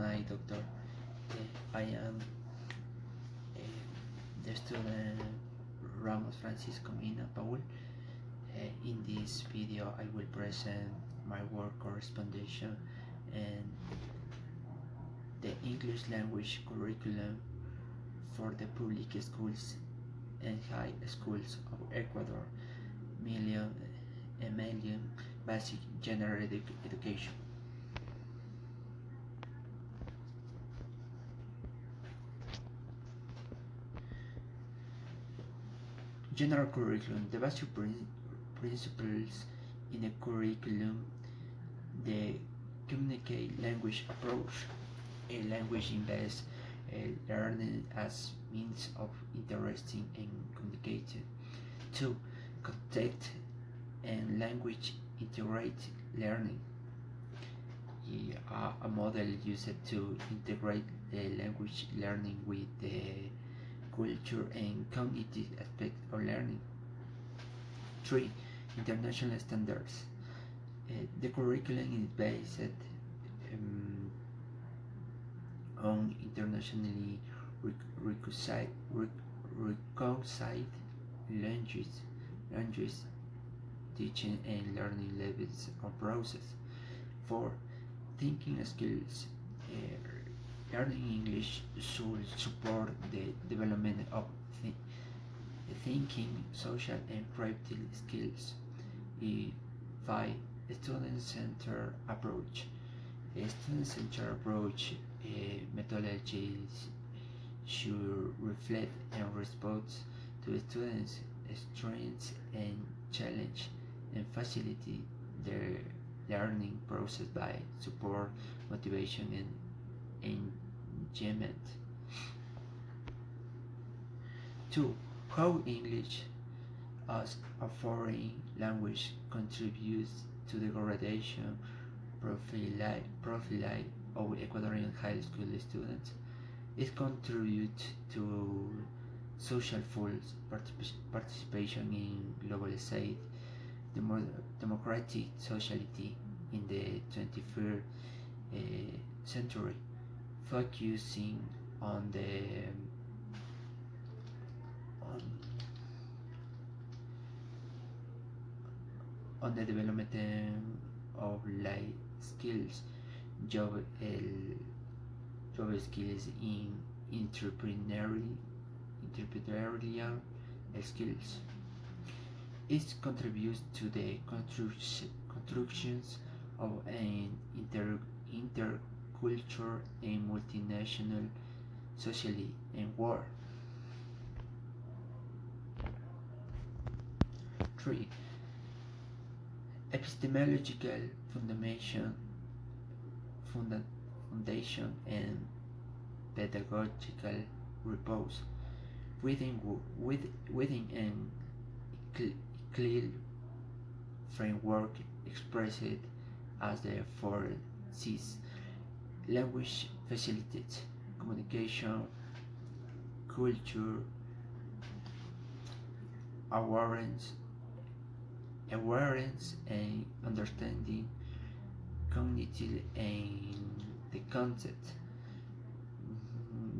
my doctor. I am the student Ramos Francisco Mina Paul. In this video I will present my work correspondence and the English language curriculum for the public schools and high schools of Ecuador, million basic general education. General curriculum. The basic principles in a curriculum. The communicate language approach. A language invests learning as means of interesting and communicating. 2. Context and language integrate learning. A model used to integrate the language learning with the culture and cognitive aspects of learning. 3. International standards. The curriculum is based on internationally recognized language teaching and learning levels of process. 4. Thinking skills. Learning English should support the development of thinking, social and creative skills. 5. Student-centered approach. A student-centered approach methodologies should reflect and respond to students' strengths and challenge and facilitate their learning process by support, motivation and engagement. 2. How English as a foreign language contributes to the gradation profile of Ecuadorian high school students. It contributes to social full participation in globalized democratic society in the 21st century, focusing on the development of life skills, job skills in entrepreneurial skills. It contributes to the constructions of an intercultural and multinational society and world. 3. Epistemological foundation and pedagogical repose within an clear framework expressed as the 4 C's. Language facilitates communication, culture, awareness and understanding, cognitive and the concept.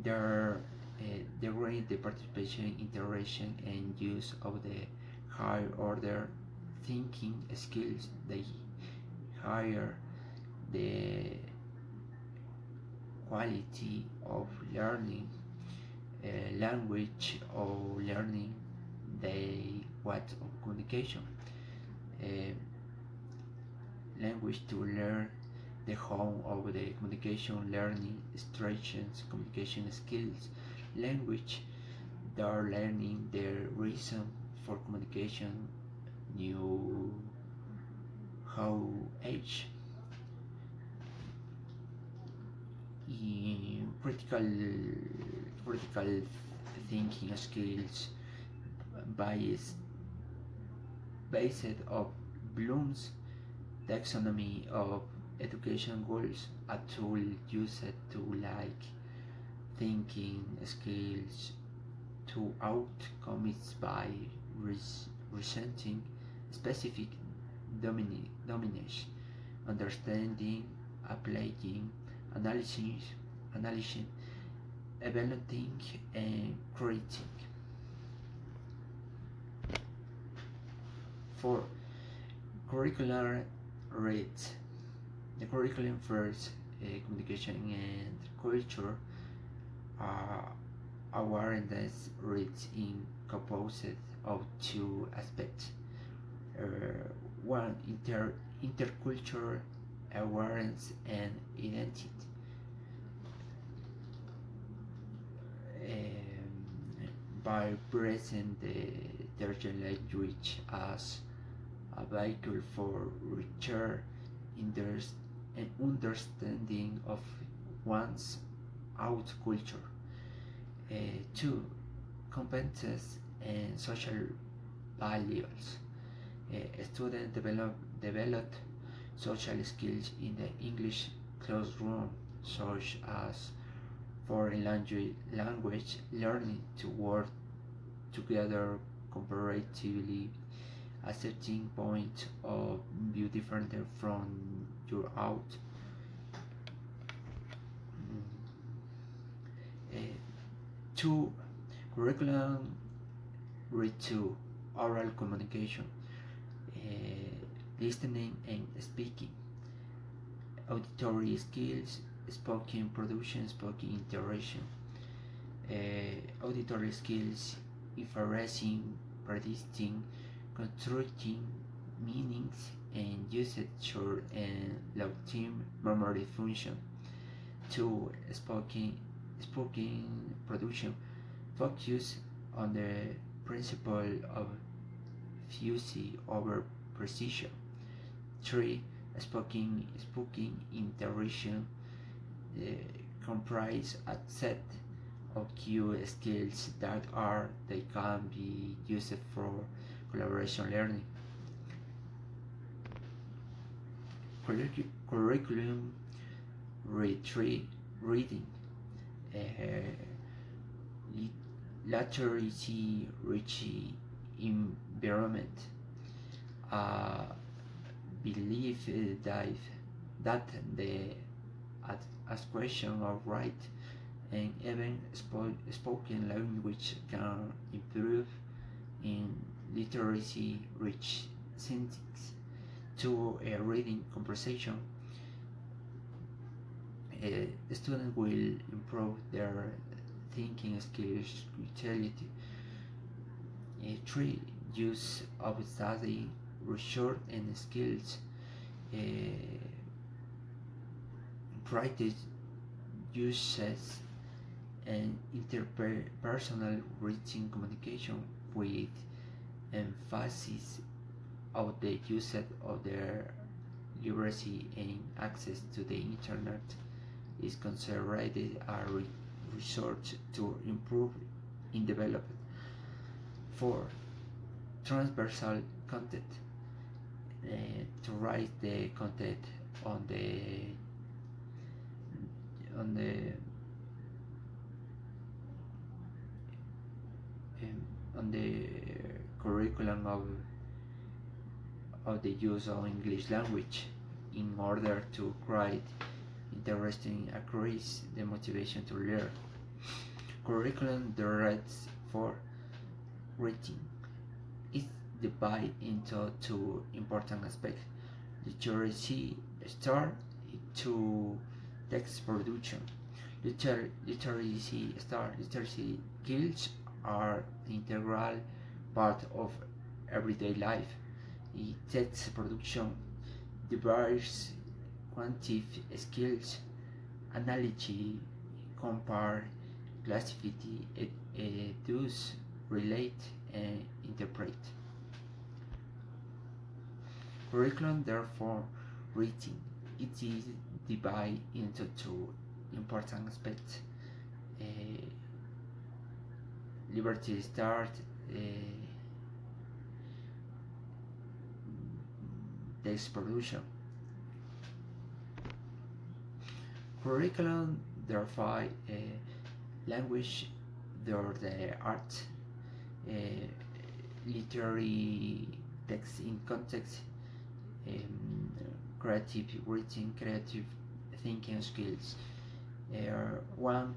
The great the participation, interaction, and use of the higher order thinking skills. They higher the quality of learning, language of learning, the what of communication. Language to learn the home of the communication learning strengthens communication skills. Language they are learning the reason for communication new how age in critical thinking skills based of Bloom's taxonomy of education goals, a tool used to like thinking skills to outcomes by resenting specific domination, understanding, applying, analyzing, analyzing, evaluating, and creating. For curricular rates, the curriculum first communication and culture awareness rates in composed of two aspects. Uh, one intercultural awareness and identity. By present the their language as a vehicle for richer and understanding of one's out culture. Two, competences and social values. Students develop social skills in the English classroom, such as foreign language learning to work together comparatively, a certain point of view different from your out. Uh, Two, curriculum read to oral communication, listening and speaking, auditory skills, spoken production, spoken interaction, auditory skills, inferencing, predicting, constructing meanings, and usage and long-term memory function. To spoken production, focus on the principle of fusing over precision. 3. Spoken interaction uh, comprise a set of key skills that they can be used for collaboration learning. Curriculum reading, uh, literacy rich environment. Believe that the ask question of right and even spoken language can improve in literacy rich settings. To a reading conversation, the student will improve their thinking skills, utility. 3. Use of study, research and skills. Practice uses and interpersonal written communication with emphasis of the use of their literacy and access to the internet is considered a resource to improve in development. 4. Transversal content, to write the content on the on the on the curriculum of the use of English language in order to create interesting increase the motivation to learn. Curriculum directs for reading is divided into two important aspects: literacy start to text production. Literacy skills are integral part of everyday life. Text production, diverse quantitative skills, analogy, compare, classify, deduce, relate, and interpret. Curriculum, therefore, reading. It is divided into two important aspects: liberty start, text production. Curriculum, therefore, language, the art, literary text in context, creative writing, creative thinking skills. One,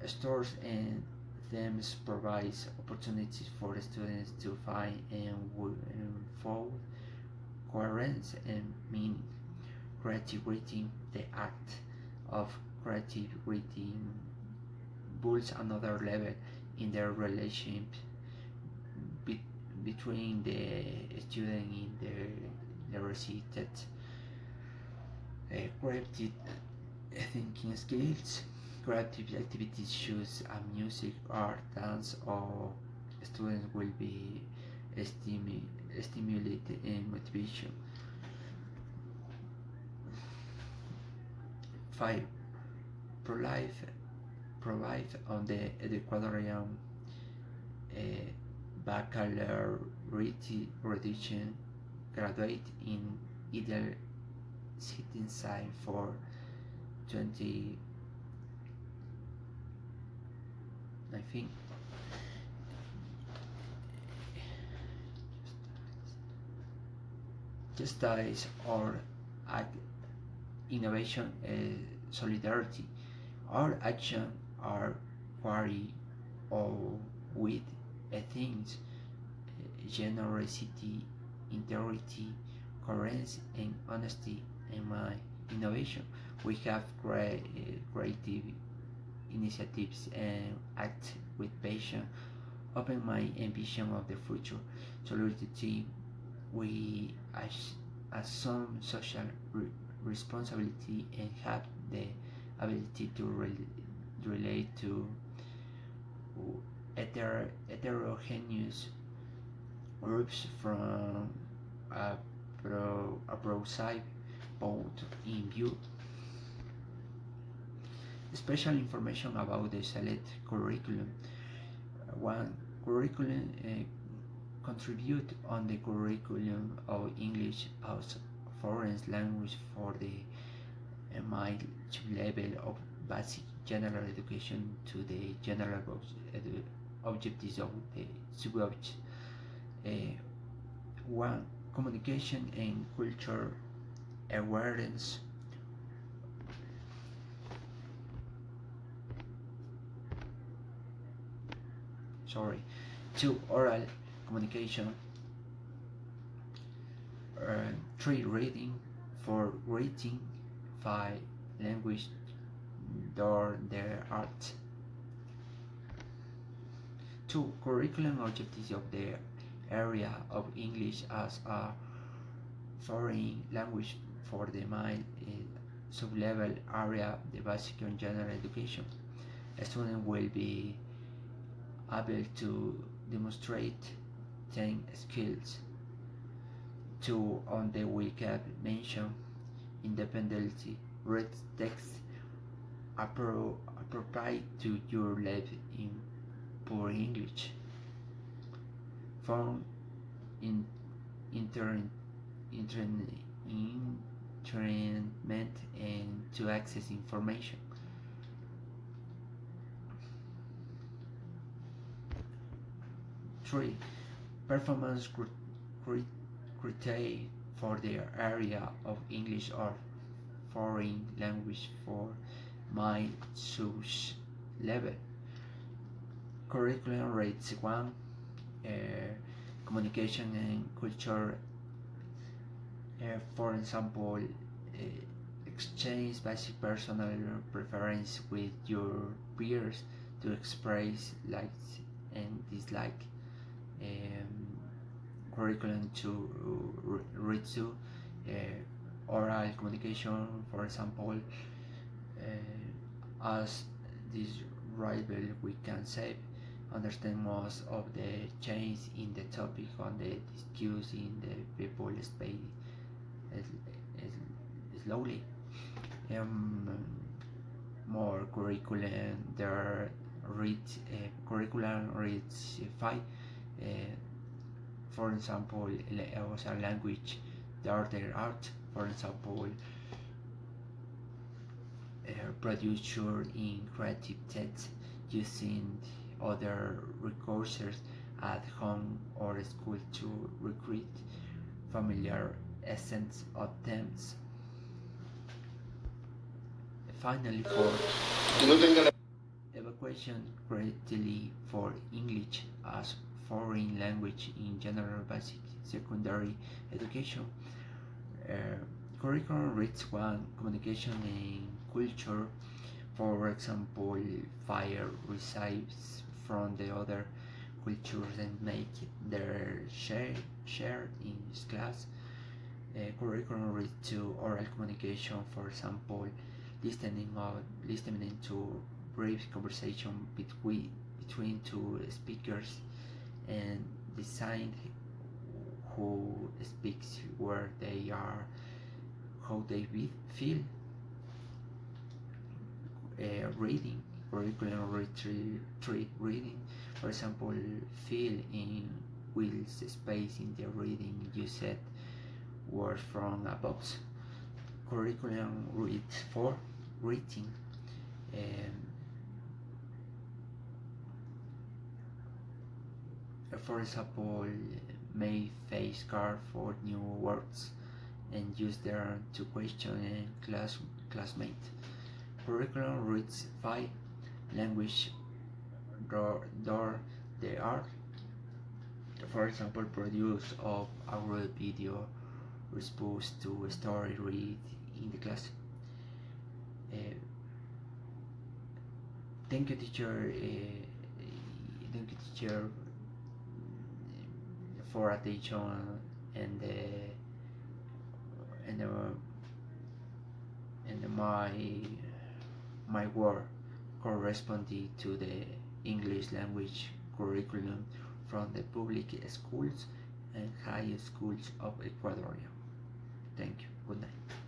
stores and themes provides opportunities for students to find and found coherence and meaning. Creative writing, the act of creative writing, builds another level in the relationship be- between the student and the recited. Creative thinking skills. Creative activities choose music, art, dance, or students will be stimulated in motivation. 5. Pro-life provide on the Ecuadorian uh, baccalaureate reduction graduate in either sitting side for 20, I think, justice or innovation, solidarity. Our action are query or with things, generosity, integrity, coherence, and honesty. And my innovation, we have creative initiatives and act with passion, open my ambition of the future. Solidarity, we assume social responsibility and have the ability to relate to heterogeneous groups from a broadside point in view. Special information about the select curriculum. One curriculum contribute on the curriculum of English as foreign language for the mild level of basic general education to the general objectives of the subject. One, communication and culture awareness. Sorry. 2, oral communication. 3, reading. 4, writing. 5, language or their art. 2, curriculum objectives of the area of English as a foreign language for the mild sub-level area, the basic and general education. A student will be able to demonstrate 10 skills. 2, on the vocab mention independently, read text appropriate to your level in poor English. Found in entrainment and to access information. 3, performance criteria for the area of English or foreign language for my SUS level. Curriculum rates 1, communication and culture, for example, exchange basic personal preference with your peers to express likes and dislike. Curriculum to read to oral communication, for example, as this rival we can say understand most of the change in the topic on the discuss in the people speak slowly. More curriculum there read curriculum reads 5, for example, also language, the art, for example, producer in creative text using other resources at home or school to recreate familiar essence of themes. finally, for evaluation critically for English as foreign language in general basic secondary education. Uh, Curriculum reads one communication and culture. For example, fire receives from the other cultures and make their share in class. Curriculum reads to oral communication. For example, listening to brief conversation between two speakers and decide who speaks, where they are, how they feel. Reading curriculum treat reading. For example, fill in Will's space in the reading you said words from a box. Curriculum reads for reading. For example, may face card for new words and use them to question a classmate. Curriculum reads 5 language door the art. For example, produce of audio video response to a story read in the class. Thank you, teacher. Thank you, teacher, for attention and and my work corresponding to the English language curriculum from the public schools and high schools of Ecuador. Thank you. Good night.